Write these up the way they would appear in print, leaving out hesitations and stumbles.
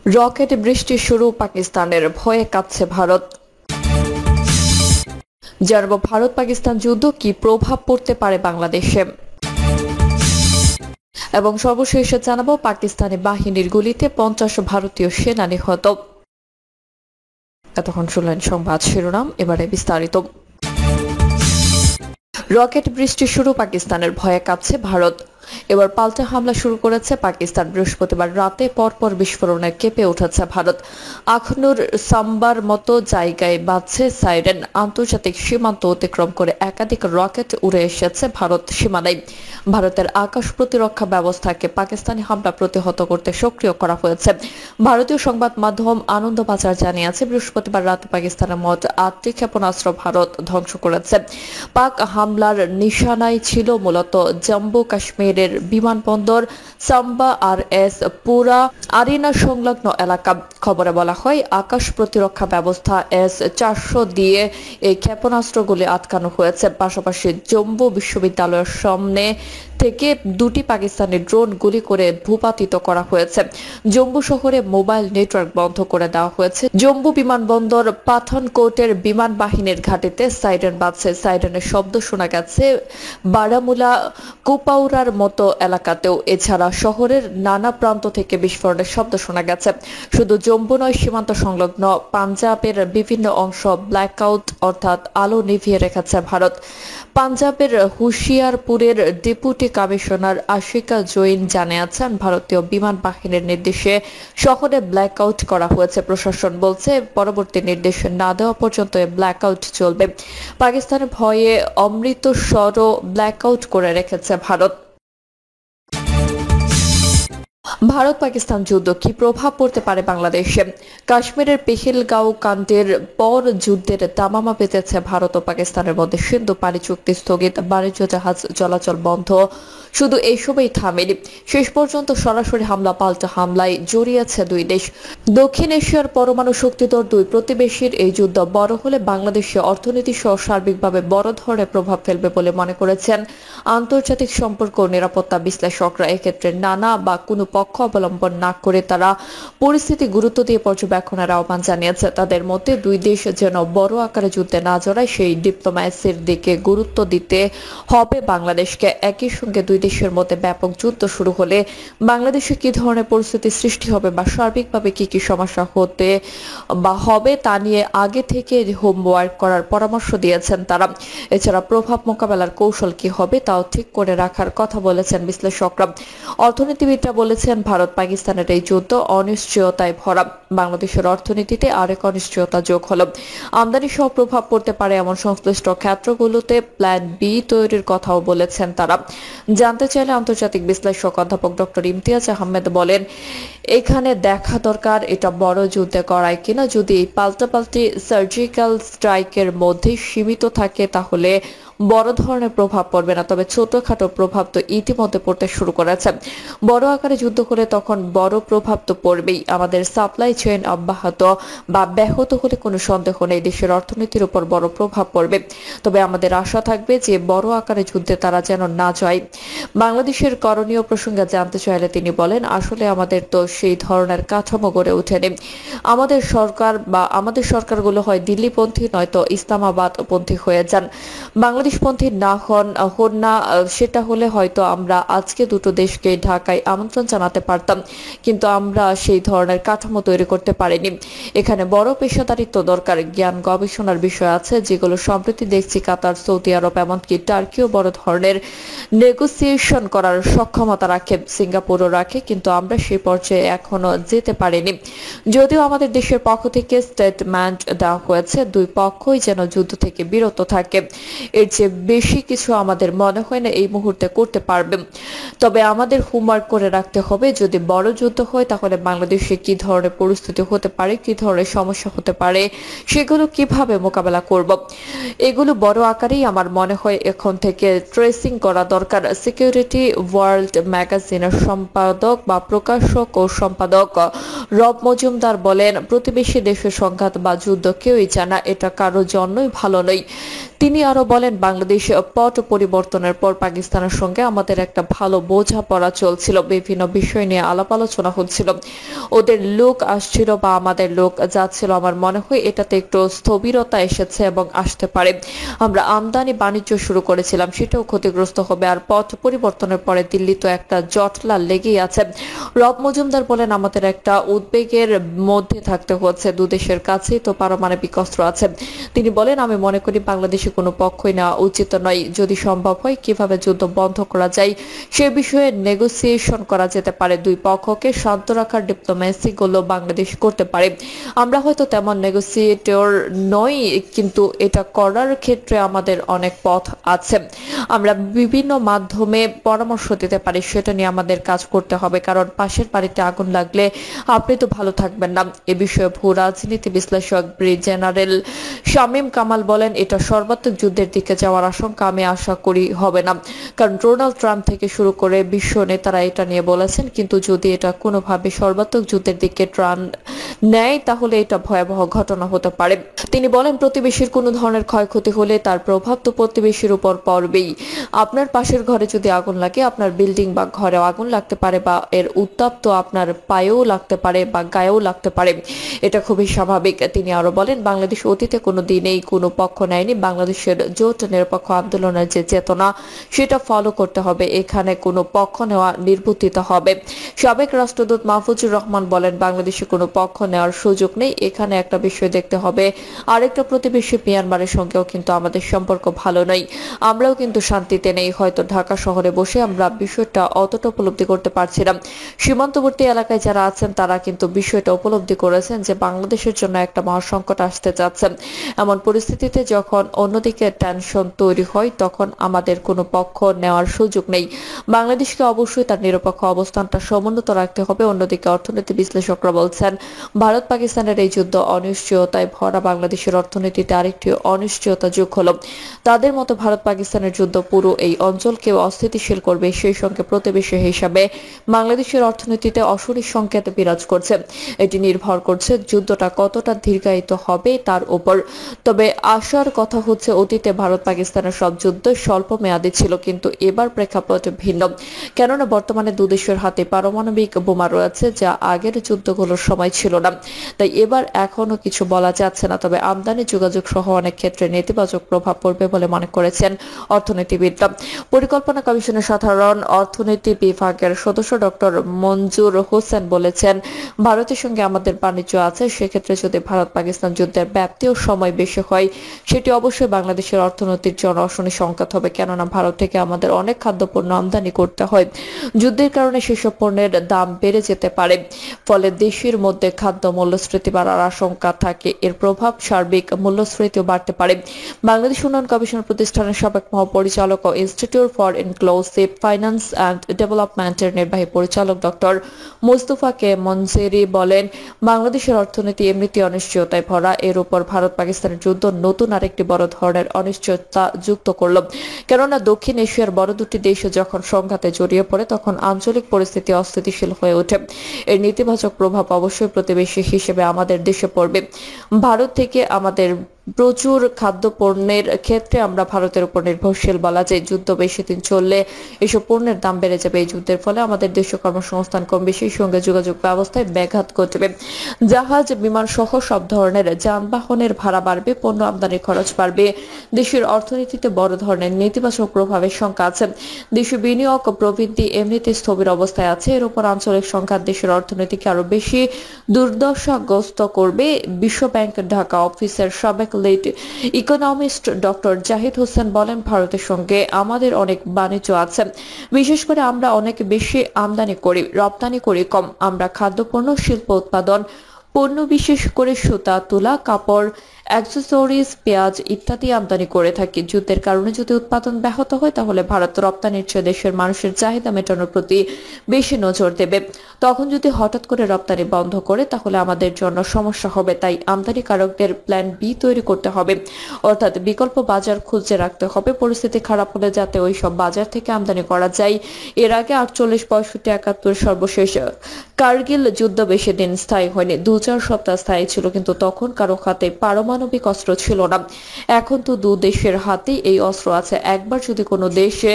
Rocket বৃষ্টি শুরু, পাকিস্তানের ভয়ে কাঁপছে ভারত। জানাবো ভারত পাকিস্তান যুদ্ধ কি প্রভাব পড়তে পারে বাংলাদেশে, এবং সর্বশেষে জানাবো পাকিস্তানি বাহিনীর গুলিতে 50 ভারতীয় সেনা নিহত। এতক্ষণ শুনলেন সংবাদ শিরোনাম, এবারে বিস্তারিত। রকেট বৃষ্টি শুরু, পাকিস্তানের ভয়ে কাঁপছে ভারত। এবার পাল্টা হামলা শুরু করেছে পাকিস্তান। বৃহস্পতিবার রাতে পরপর বিস্ফোরণে কেঁপে উঠেছে ভারত। আখনুর সাম্বার মতো জায়গায় বাজছে সাইরেন। আন্তর্জাতিক সীমান্ত অতিক্রম করে একাধিক রকেট উড়ে এসেছে ভারত সীমানায়। ভারতের আকাশ প্রতিরক্ষা ব্যবস্থাকে পাকিস্তানি হামলা প্রতিহত করতে সক্রিয় করা হয়েছে। ভারতীয় সংবাদ মাধ্যম আনন্দবাজার জানিয়েছে, বৃহস্পতিবার রাতে পাকিস্তানের মোট 8টি ক্ষেপণাস্ত্র ভারত ধ্বংস করেছে। পাক হামলার নিশানায় ছিল মূলত জম্মু কাশ্মীরের বিমানবন্দর, সাম্বা আর এস পুরা আরিনা সংলগ্ন এলাকা। খবরে বলা হয়, আকাশ প্রতিরক্ষা ব্যবস্থা S-400 দিয়ে এই ক্ষেপণাস্ত্রগুলি আটকানো হয়েছে। পাশাপাশি জম্মু বিশ্ববিদ্যালয়ের সামনে থেকে 2টি পাকিস্তানি ড্রোন গুলি করে ভূপাতিত করা হয়েছে। জম্মু শহরে মোবাইল নেটওয়ার্ক বন্ধ করে দেওয়া হয়েছে। জম্মু বিমানবন্দর, পাঠানকোটের বিমান বাহিনীর ঘাটিতে সাইরেন বাজছে। সাইরেনের শব্দ শোনা গেছে বারামুলা, কুপাউরার মতো এলাকাতেও। এছাড়া শহরের নানা প্রান্ত থেকে বিস্ফোরণের শব্দ শোনা গেছে। শুধু জম্মু নয়, সীমান্ত সংলগ্ন পাঞ্জাবের বিভিন্ন অংশ ব্ল্যাকআউট অর্থাৎ আলো নিভিয়ে রেখেছে ভারত। পাঞ্জাবের হুশিয়ারপুরের ডেপুটি কমিশনার আশিকা জৈন জানিয়েছেন, ভারতীয় বিমান বাহিনীর নির্দেশে শহরে ব্ল্যাকআউট করা হয়েছে। প্রশাসন বলছে, পরবর্তী নির্দেশ না দেওয়া পর্যন্ত ব্ল্যাকআউট চলবে। পাকিস্তানের ভয়ে অমৃতসরও ব্ল্যাকআউট করে রেখেছে ভারত। ভারত পাকিস্তান যুদ্ধ কি প্রভাব পড়তে পারে বাংলাদেশে? কাশ্মীরের পেহেলগাঁও কাণ্ডের পর যুদ্ধের দামামা বেঁধেছে ভারত ও পাকিস্তানের মধ্যে। সিন্ধু পানি চুক্তি স্থগিত, বাণিজ্য জাহাজ চলাচল বন্ধ। শুধু এইসবই থামেনি, শেষ পর্যন্ত সরাসরি হামলা পাল্টা হামলায় জড়িয়েছে দুই দেশ। দক্ষিণ এশিয়ার পরমাণু শক্তিধর দুই প্রতিবেশীর এই যুদ্ধ বড় হলে বাংলাদেশের অর্থনীতি সহ সার্বিকভাবে বড় ধরনের প্রভাব ফেলবে বলে মনে করেছেন আন্তর্জাতিক সম্পর্ক ও নিরাপত্তা বিশ্লেষকরা। এক্ষেত্রে নানা বা কোনো পক্ষ অবলম্বন না করে তারা পরিস্থিতি গুরুত্ব দিয়ে পর্যবেক্ষণের আহ্বান জানিয়েছে। তাদের মতে দুই দেশ যেন বড় আকারে যুদ্ধে না জড়ায় সেই ডিপ্লোম্যাসির দিকে গুরুত্ব দিতে হবে বাংলাদেশকে। একই সঙ্গে দুই দেশের মধ্যে ব্যাপক যুদ্ধ শুরু হলে বাংলাদেশে কি ধরনের পরিস্থিতি সৃষ্টি হবে বা সার্বিকভাবে কি কি সমস্যা হতে বা হবে তা নিয়ে আগে থেকে হোমওয়ার্ক করার পরামর্শ দিয়েছেন তারা। এছাড়া প্রভাব মোকাবেলার কৌশল কি হবে তাও ঠিক করে রাখার কথা বলেছেন বিশ্লেষকরা। অর্থনীতিবিদরা বলেছেন, ভারত পাকিস্তানের এই যুদ্ধ অনিশ্চয়তায় ভরা। বাংলাদেশের অর্থনীতিতে আরেক অনিশ্চয়তা যোগ হলো। আমদানি সহ প্রভাব পড়তে পারে এমন সংশ্লিষ্ট ক্ষেত্রগুলোতে প্ল্যান বি তৈরির কথাও বলেছেন তারা। জানতে চাইলে আন্তর্জাতিক বিশ্লেষক অধ্যাপক ডক্টর ইমতিয়াজ আহমেদ বলেন, এখানে দেখা দরকার এটা বড় যুদ্ধে গড়ায় কিনা। যদি এই পাল্টাপাল্টি সার্জিক্যাল স্ট্রাইকের মধ্যে সীমিত থাকে তাহলে বড় ধরনের প্রভাব পড়বে না, তবে ছোটখাটো প্রভাব তো ইতিমধ্যে পড়তে শুরু করেছে। বড় আকারে যুদ্ধ করে তখন বড় প্রভাব তো পড়বেই। আমাদের সাপ্লাই চেইন অব্যাহত বা ব্যাহত হলে কোনো সন্দেহ নেই দেশের অর্থনীতির উপর বড় প্রভাব পড়বে। তবে আমাদের আশা থাকবে যে বড় আকারে যুদ্ধে তারা যেন না যায়। বাংলাদেশের করণীয় প্রসঙ্গে জানতে চাইলে তিনি বলেন, আসলে আমাদের তো সেই ধরনের কাঠামো গড়ে ওঠেনি। আমাদের সরকারগুলো হয় দিল্লিপন্থী নয়তো ইসলামাবাদপন্থী হয়ে যান। বাংলাদেশপন্থী না হন না, সেটা হলে হয়তো আমরা আজকে দুটো দেশকে ঢাকায় আমন্ত্রণ জানাতে পারতাম, কিন্তু আমরা সেই ধরনের কাঠামো তৈরি করতে পারিনি। এখানে বড় পেশাদারিত্ব দরকার। জ্ঞান গবেষণার বিষয় আছে যেগুলো সম্প্রতি দেখছি কাতার, সৌদি আরব এমনকি টার্কিও বড় ধরনের নেগোসিয়েশন করার সক্ষমতা রাখে, সিঙ্গাপুরও রাখে, কিন্তু আমরা সেই পর্যায়ে এখনো যেতে পারিনি। যদিও আমাদের দেশের পক্ষ থেকে স্টেটমেন্ট দেওয়া হয়েছে দুই পক্ষই যেন যুদ্ধ থেকে বিরত থাকে। এর চেয়ে বেশি কিছু আমাদের মনে হয় না এই মুহূর্তে করতে পারবে। তবে আমাদের হোমওয়ার্ক করে রাখতে হবে, যদি বড় যুদ্ধ হয় তাহলে বাংলাদেশে কি ধরনের পরিস্থিতি হতে পারে, কি ধরনের সমস্যা হতে পারে, সেগুলো কিভাবে মোকাবেলা করব, এগুলো বড় আকারেই আমার মনে হয় এখন থেকে ট্রেসিং করা দরকার। সিকিউরিটি ওয়ার্ল্ড ম্যাগাজিনের সম্পাদক বা প্রকাশক ও সম্পাদক রব মজুমদার বলেন, প্রতিবেশী দেশের সংঘাত বা যুদ্ধ কেউই জানা, এটা কারোর জন্যই ভালো নয়। তিনি আরো বলেন, বাংলাদেশ পট পরিবর্তনের পর পাকিস্তানের সঙ্গে আমাদের একটা ভালো বোঝাপড়া চলছিল, বিভিন্ন বিষয় নিয়ে আলাপ আলোচনা হচ্ছিল, ওদের লোক আসছিল বা আমাদের লোক যাচ্ছিল। আমার মনে হয় এটাতে একটু স্থবিরতা এসেছে এবং আসতে পারে। আমরা আমদানি বাণিজ্য শুরু করেছিলাম, সেটাও ক্ষতিগ্রস্ত হবে। আর পথ পরিবর্তনের পরে দিল্লি তো একটা জটলা লেগেই আছে। রব মজুমদার বলেন, আমাদের একটা উদ্বেগের মধ্যে থাকতে হচ্ছে, দুদেশের কাছেই তো পারমাণবিক অস্ত্র আছে। তিনি বলেন, আমি মনে করি বাংলাদেশে কোনো পক্ষই নেওয়া উচিত নয়। যদি সম্ভব হয় কিভাবে যুদ্ধ বন্ধ করা যায় সে বিষয়ে নেগোসিয়েশন করা যেতে পারে। দুই পক্ষকে শান্ত রাখার ডিপ্লোমেসি গুলো বাংলাদেশ করতে পারে। আমরা হয়তো তেমন নেগোসিয়েটর নই, কিন্তু এটা করার ক্ষেত্রে আমাদের অনেক পথ আছে। আমরা বিভিন্ন মাধ্যমে পরামর্শ দিতে পারি, সেটা নিয়ে আমাদের কাজ করতে হবে। কারণ পাশের বাড়িতে আগুন লাগলে আপনি তো ভালো থাকবেন না। এ বিষয়ে ভূ রাজনীতি বিশ্লেষক জেনারেল শামীম কামাল বলেন, এটা সর্বাত্মক যুদ্ধের দিকে যাওয়ার আশঙ্কা আমি আশা করি হবে না। কারণ ডোনাল্ড ট্রাম্প থেকে শুরু করে বিশ্ব নেতারা এটা নিয়ে বলেছেন। কিন্তু যদি এটা কোনোভাবে সর্বাত্মক যুদ্ধের দিকে টান নেয় তাহলে এটা ভয়াবহ ঘটনা হতে পারে। তিনি বলেন, প্রতিবেশীর কোনো ধরনের ক্ষয়ক্ষতি হলে তার প্রভাব তো প্রতিবেশীর উপর পড়বেই। আপনার পাশের ঘরে যদি আগুন লাগে, আপনার বিল্ডিং বা ঘরে আগুন লাগতে পারে, বা এর উত্তাপ তো আপনার পায়েও লাগতে পারে বা গায়েও লাগতে পারে। এটা খুবই স্বাভাবিক। তিনি আরো বলেন, বাংলাদেশ অতীতে কোনো দিনেই কোনো পক্ষ নেয়নি। বাংলাদেশের জোট নিরপেক্ষ আন্দোলনের যে চেতনা সেটা ফলো করতে হবে। এখানে কোনো পক্ষ নেওয়া নির্বুদ্ধিত হবে। সাবেক রাষ্ট্রদূত মাহফুজুর রহমান বলেন, বাংলাদেশে কোনো পক্ষ নেওয়ার সুযোগ নেই। এখানে একটা বিষয় দেখতে হবে, আরেকটা প্রতিবেশী মিয়ানমারের সঙ্গেও কিন্তু আমাদের সম্পর্ক ভালো নয়। আমরাও কিন্তু শান্তিতে নেই। হয়তো ঢাকা শহরে বসে আমরা বিষয়টা অতটা উপলব্ধি করতে পারছি না। সীমান্তবর্তী এলাকায় যারা আছেন তারা কিন্তু বিষয়টা উপলব্ধি করেছেন যে বাংলাদেশের জন্য একটা মহাসংকট আসতে যাচ্ছে। এমন পরিস্থিতিতে যখন অন্যদিকে টেনশন তৈরি হয় তখন আমাদের কোনো পক্ষ নেওয়ার সুযোগ নেই। বাংলাদেশকে অবশ্যই তার নিরপেক্ষ অবস্থানটা সমুন্নত রাখতে হবে। অন্যদিকে অর্থনীতি বিশ্লেষকরা বলছেন, ভারত পাকিস্তানের এই যুদ্ধ অনিশ্চয়তায় ভরা বাংলাদেশের অর্থনীতিতে আরেকটি অনিশ্চয়তা যোগ হলো। তাদের মতো ভারত পাকিস্তানের যুদ্ধ পুরো এই অঞ্চলকে অস্থিতিশীল করবে। সেই সঙ্গে প্রতিবেশী হিসাবে বাংলাদেশের অর্থনীতিতে অশনি সংকেত বিরাজ করছে। এটি নির্ভর করছে যুদ্ধটা কতটা দীর্ঘায়িত হবে তার উপর। তবে আশার কথা হচ্ছে, অতীতে ভারত পাকিস্তানের সব যুদ্ধ স্বল্প মেয়াদী ছিল, কিন্তু এবার প্রেক্ষাপট ভিন্ন। কেননা বর্তমানে দুদেশের হাতে পারমাণবিক বোমা রয়েছে, যা আগের যুদ্ধগুলোর সময় ছিল না। তাই এবার এখনো কিছু বলা যাচ্ছে না। তবে আমদানি, যোগাযোগ সহ অনেক ক্ষেত্রে নেতিবাচক প্রভাব পড়বে বলে মনে করেছেন অর্থনীতিবিদরা। পরিকল্পনা কমিশনের সাধারণ অর্থনীতি বিভাগের সদস্য ডক্টর মঞ্জুর হোসেন বলেছেন, ভারতের সঙ্গে আমাদের বাণিজ্য আছে। সেক্ষেত্রে যদি ভারত পাকিস্তান যুদ্ধের ব্যাপ্তি ও সময় বেশি হয় সেটি অবশ্যই বাংলাদেশের অর্থনীতির জন্য অশনি সংকেত হবে। কেননা ভারত থেকে আমাদের অনেক খাদ্যপণ্য আমদানি করতে হয়। যুদ্ধের কারণে সেসব পণ্যের দাম বেড়ে যেতে পারে। ফলে দেশের মধ্যে খাদ্য মূল্যস্ফীতি বাড়ার আশঙ্কা থাকে। এর প্রভাব সার্বিক মূল্যস্ফীতিও বাড়তে পারে। বাংলাদেশ উন্নয়ন গবেষণা প্রতিষ্ঠানের সাবেক মহাপরিচালক ও institute for inclusive finance and ডেভেলপমেন্টের নির্বাহী পরিচালক ডক্টর মুস্তফা কে মনজেরি বলেন, বাংলাদেশের অর্থনীতি এমনিতে অনিশ্চয়তায় ভরা। এর উপর ভারত পাকিস্তানের যুদ্ধ নতুন আরেকটি বড় ধরনের অনিশ্চয়তা যুক্ত করল। কেননা দক্ষিণ এশিয়ার বড় দুটি দেশ যখন সংঘাতে জড়িয়ে পড়ে তখন আঞ্চলিক পরিস্থিতি অস্থিতিশীল হয়ে ওঠে। এর নেতিবাচক প্রভাব অবশ্যই প্রতিবেশী হিসেবে আমাদের দেশে পড়বে। ভারত থেকে আমাদের প্রচুর খাদ্যপণ্যের ক্ষেত্রে আমরা ভারতের উপর নির্ভরশীল। বলা যায়, যুদ্ধ বেশি দিন চললে এসব পণ্যের দাম বেড়ে যাবে। এই যুদ্ধের ফলে আমাদের দেশীয় কর্মসংস্থান কম বেশি, সঙ্গে যোগাযোগ ব্যবস্থায় ব্যাঘাত ঘটবে। জাহাজ, বিমান সহ সব ধরনের যানবাহনের ভাড়া বাড়বে, পণ্য আমদানির খরচ বাড়বে। দেশের অর্থনীতিতে বড় ধরনের নেতিবাচক প্রভাবের শঙ্কা আছে। দেশীয় বিনিয়োগ প্রবৃদ্ধি এমনিতে স্থবির অবস্থায় আছে। এর উপর আঞ্চলিক সংঘাত দেশের অর্থনীতিকে আরো বেশি দুর্দশাগ্রস্ত করবে। বিশ্ব ব্যাংক ঢাকা অফিসের সাবেক lead economist doctor Zahid Hossain বলেন, ভারতের সঙ্গে আমাদের অনেক বাণিজ্য আছে। বিশেষ করে আমরা অনেক বেশি আমদানি করি, রপ্তানি করি কম। আমরা খাদ্যপণ্য, শিল্প উৎপাদন পণ্য, বিশেষ করে সুতা, তুলা, কাপড়, অ্যাক্সেসরিজ, পেঁয়াজ ইত্যাদি আমদানি করে থাকি। যুদ্ধের কারণে যদি উৎপাদন ব্যাহত হয় তাহলে ভারত রপ্তানির চেয়ে দেশের মানুষের চাহিদা মেটানোর প্রতি বেশি নজর দেবে। তখন যদি হঠাৎ করে রপ্তানি বন্ধ করে তাহলে আমাদের জন্য সমস্যা হবে। তাই আমদানিকারকদের প্ল্যান বি তৈরি করতে হবে, অর্থাৎ বিকল্প বাজার খুঁজে রাখতে হবে। পরিস্থিতি খারাপ হলে যাতে ওই সব বাজার থেকে আমদানি করা যায়। এর আগে 48, 65, 71 সর্বশেষ কার্গিল যুদ্ধ বেশি দিন স্থায়ী হয়নি, 2-4 সপ্তাহ স্থায়ী ছিল। কিন্তু তখন কারো হাতে পারমাণবিক পারমাণবিক অস্ত্র ছিল না। এখন তো দু দেশের হাতে এই অস্ত্র আছে। একবার যদি কোনো দেশে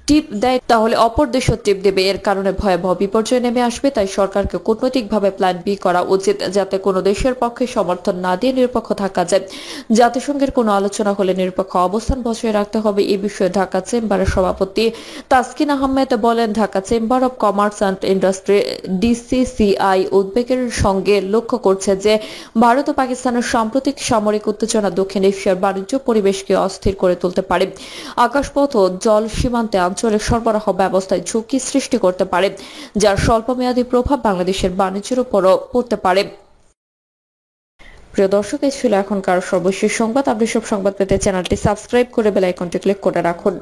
টিপ দেয় তাহলে অপর দেশও টিপ দেবে। এর কারণে ভয়াবহ বিপর্যয় নেমে আসবে। তাই সরকারকে কূটনৈতিকভাবে প্ল্যান বি করা উচিত, যাতে কোনো দেশের পক্ষে সমর্থন না দিয়ে নিরপেক্ষ থাকা যায়। জাতিসংঘের কোনো আলোচনা হলে নিরপেক্ষ অবস্থান বজায় রাখতে হবে। এই বিষয়ে ঢাকা চেম্বারের সভাপতি তাসকিন আহমেদ বলেন, Dhaka chamber of commerce and industry DCCI উদ্বেগের সঙ্গে লক্ষ্য করছে যে ভারত ও পাকিস্তানের সাম্প্রতিক সামরিক উত্তেজনা দক্ষিণ এশিয়ার বাণিজ্য পরিবেশকে অস্থির করে তুলতে পারে। আকাশপথ ও জল সীমান্তে আঞ্চলিক সরবরাহ ব্যবস্থায় ঝুঁকি সৃষ্টি করতে পারে, যার স্বল্পমেয়াদী প্রভাব বাংলাদেশের বাণিজ্যের উপরও পড়তে পারে। প্রিয় দর্শক, এই ছিল এখনকার সর্বশেষ সংবাদ। আপনি সব সংবাদ পেতে চ্যানেলটি সাবস্ক্রাইব করে বেল আইকনটি ক্লিক করে রাখুন।